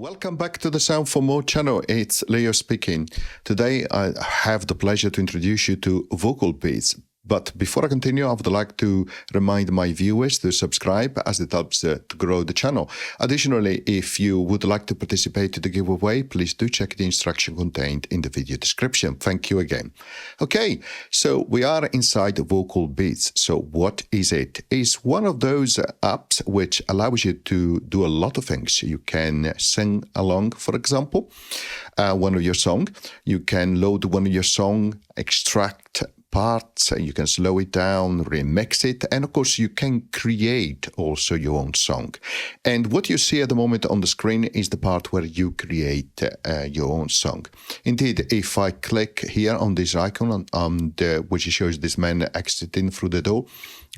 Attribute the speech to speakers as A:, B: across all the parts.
A: Welcome back to the Sound for More channel. It's Leo speaking. Today I have the pleasure to introduce you to vocalBeazz. But before I continue, I would like to remind my viewers to subscribe as it helps to grow the channel. Additionally, if you would like to participate in the giveaway, please do check the instruction contained in the video description. Thank you again. Okay, so we are inside vocalBeazz. So what is it? It's one of those apps which allows you to do a lot of things. You can sing along, for example, one of your songs. You can load one of your songs, extract parts, you can slow it down, remix it, and of course you can create also your own song. And what you see at the moment on the screen is the part where you create your own song. Indeed, if I click here on this icon which shows this man exiting through the door,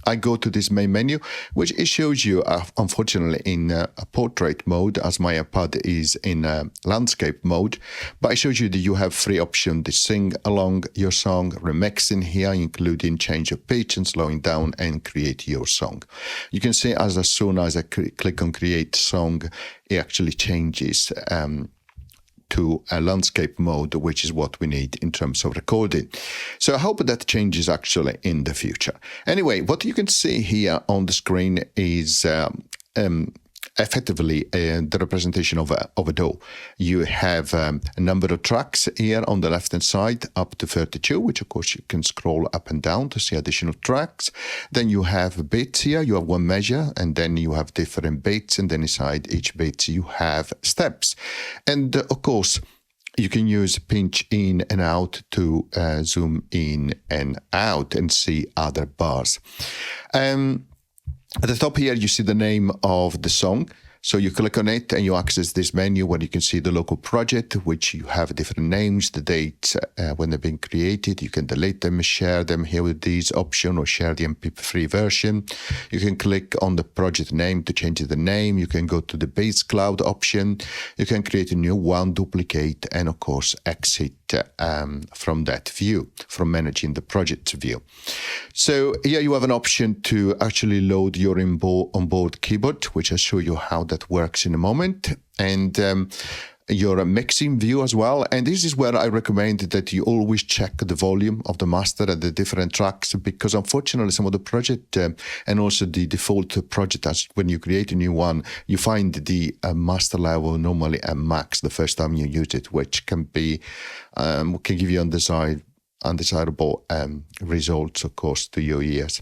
A: I go to this main menu, which it shows you, unfortunately, in a portrait mode, as my iPad is in landscape mode. But it shows you that you have three options: to sing along your song, remixing here, including change of pitch and slowing down, and create your song. You can see as soon as I click on create song, it actually changes to a landscape mode, which is what we need in terms of recording. So I hope that changes actually in the future. Anyway, what you can see here on the screen is effectively the representation of a DAW. You have a number of tracks here on the left hand side, up to 32, which of course you can scroll up and down to see additional tracks. Then you have beats here, you have one measure, and then you have different beats, and then inside each beat you have steps. And of course, you can use pinch in and out to zoom in and out and see other bars. At the top here, you see the name of the song. So you click on it and you access this menu where you can see the local project, which you have different names, the dates when they've been created. You can delete them, share them here with these options, or share the MP3 version. You can click on the project name to change the name. You can go to the base cloud option. You can create a new one, duplicate, and of course exit from that view, from managing the project view. So here you have an option to actually load your onboard keyboard, which I'll show you how that works in a moment, and your mixing view as well. And this is where I recommend that you always check the volume of the master at the different tracks, because unfortunately some of the project and also the default project, as when you create a new one, you find the master level normally at max the first time you use it, which can be can give you undesirable results, of course, to your ears.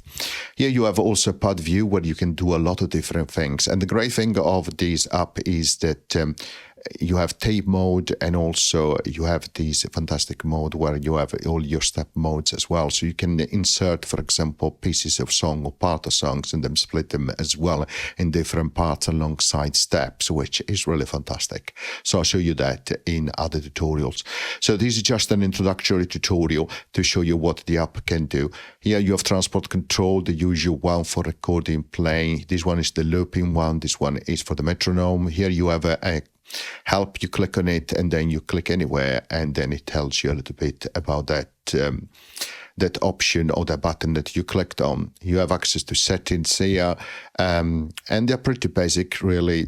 A: Here you have also pad view where you can do a lot of different things. And the great thing of this app is that you have tape mode, and also you have this fantastic mode where you have all your step modes as well. So you can insert, for example, pieces of song or part of songs and then split them as well in different parts alongside steps, which is really fantastic. So I'll show you that in other tutorials. So this is just an introductory tutorial to show you what the app can do. Here you have transport control, the usual one for recording, playing. This one is the looping one. This one is for the metronome. Here you have a help. You click on it and then you click anywhere, and then it tells you a little bit about that that option or that button that you clicked on. You have access to settings here, and they're pretty basic, really.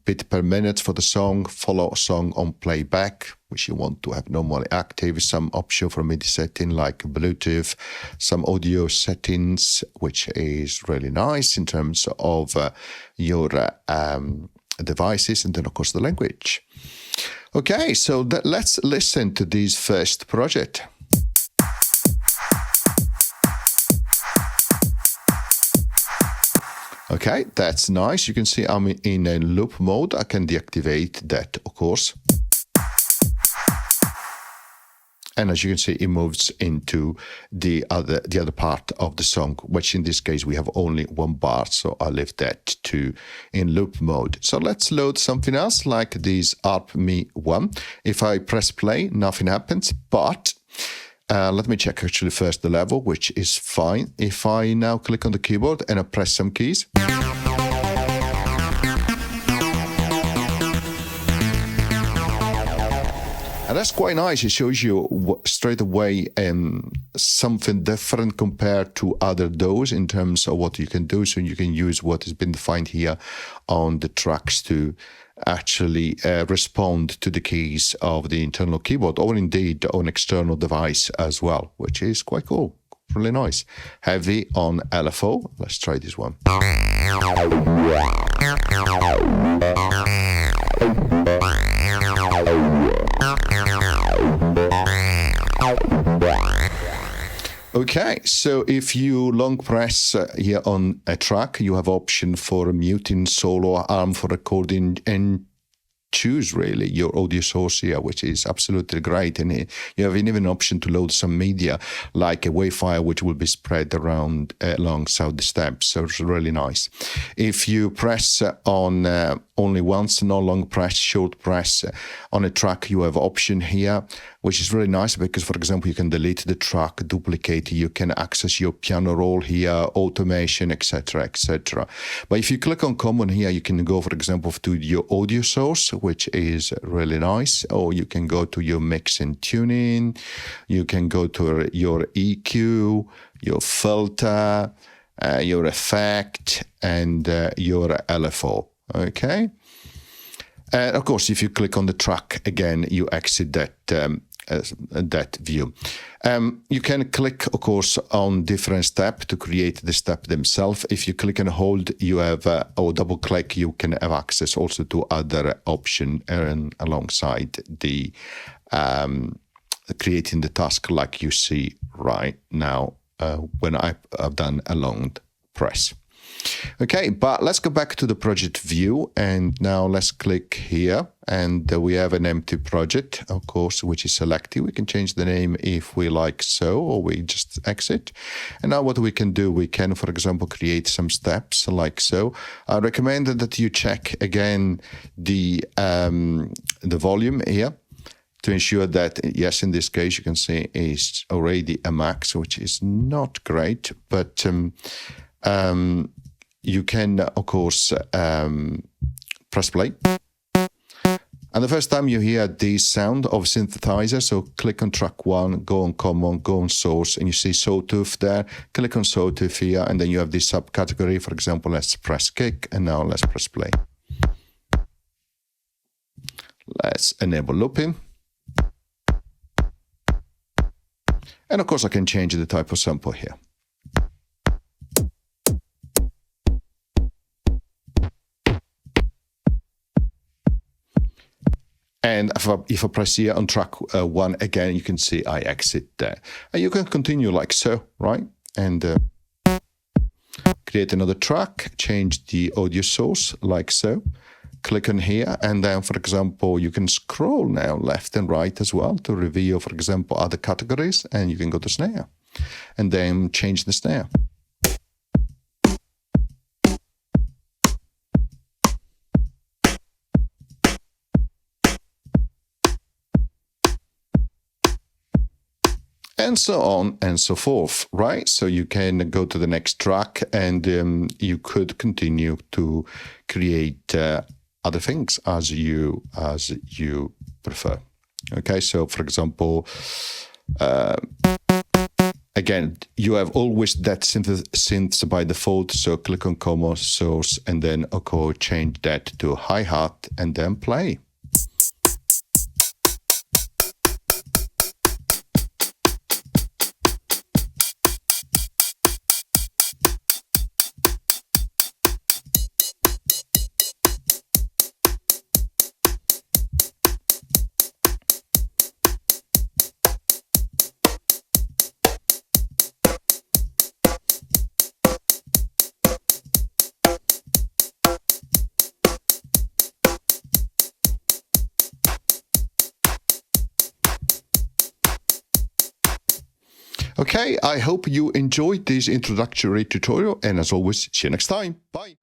A: Bit per minute for the song, follow a song on playback, which you want to have normally active, some option for MIDI setting like Bluetooth, some audio settings, which is really nice in terms of your devices, and then of course the language. Okay, so let's listen to this first project. Okay, that's nice. You can see I'm in a loop mode. I can deactivate that, of course. And as you can see, it moves into the other part of the song, which in this case we have only one bar, so I leave that in loop mode. So let's load something else like this ARP Me 1. If I press play, nothing happens, but let me check actually first the level, which is fine. If I now click on the keyboard and I press some keys, and that's quite nice. It shows you straight away something different compared to other DAWs in terms of what you can do. So you can use what has been defined here on the tracks to actually respond to the keys of the internal keyboard, or indeed on external device as well, which is quite cool. Really nice. Heavy on LFO. Let's try this one. Okay, so if you long press here on a track, you have option for muting, solo, arm for recording, and choose really your audio source here, which is absolutely great. And you have even an option to load some media like a WAV file, which will be spread around alongside the steps. So it's really nice. If you press on only once, no long press, short press on a track, you have option here, which is really nice because, for example, you can delete the track, duplicate, you can access your piano roll here, automation, etc., etc. But if you click on common here, you can go, for example, to your audio source, which is really nice, or you can go to your mix and tuning, you can go to your EQ, your filter, your effect, and your LFO. Okay. And of course, if you click on the track again, you exit that view. You can click, of course, on different steps to create the step themselves. If you click and hold, you have, or double click, you can have access also to other options alongside the creating the task like you see right now when I've done a long press. Okay, but let's go back to the project view, and now let's click here, and we have an empty project, of course, which is selected. We can change the name if we like so, or we just exit. And now what we can do, we can, for example, create some steps like so. I recommend that you check again the volume here to ensure that, yes, in this case, you can see it's already a max, which is not great, but you can, of course, press play. And the first time you hear the sound of synthesizer, so click on track 1, go on common, go on source, and you see sawtooth there. Click on sawtooth here, and then you have this subcategory. For example, let's press kick, and now let's press play. Let's enable looping. And of course, I can change the type of sample here. And if I press here on track 1 again, you can see I exit there. And you can continue like so, right? And create another track, change the audio source like so. Click on here, and then, for example, you can scroll now left and right as well to reveal, for example, other categories, and you can go to snare. And then change the snare. And so on and so forth, right? So you can go to the next track, and you could continue to create other things as you prefer. Okay, so for example, again, you have always that synth by default. So click on common source, and then okay, change that to hi-hat, and then play. Okay, I hope you enjoyed this introductory tutorial, and as always, see you next time. Bye.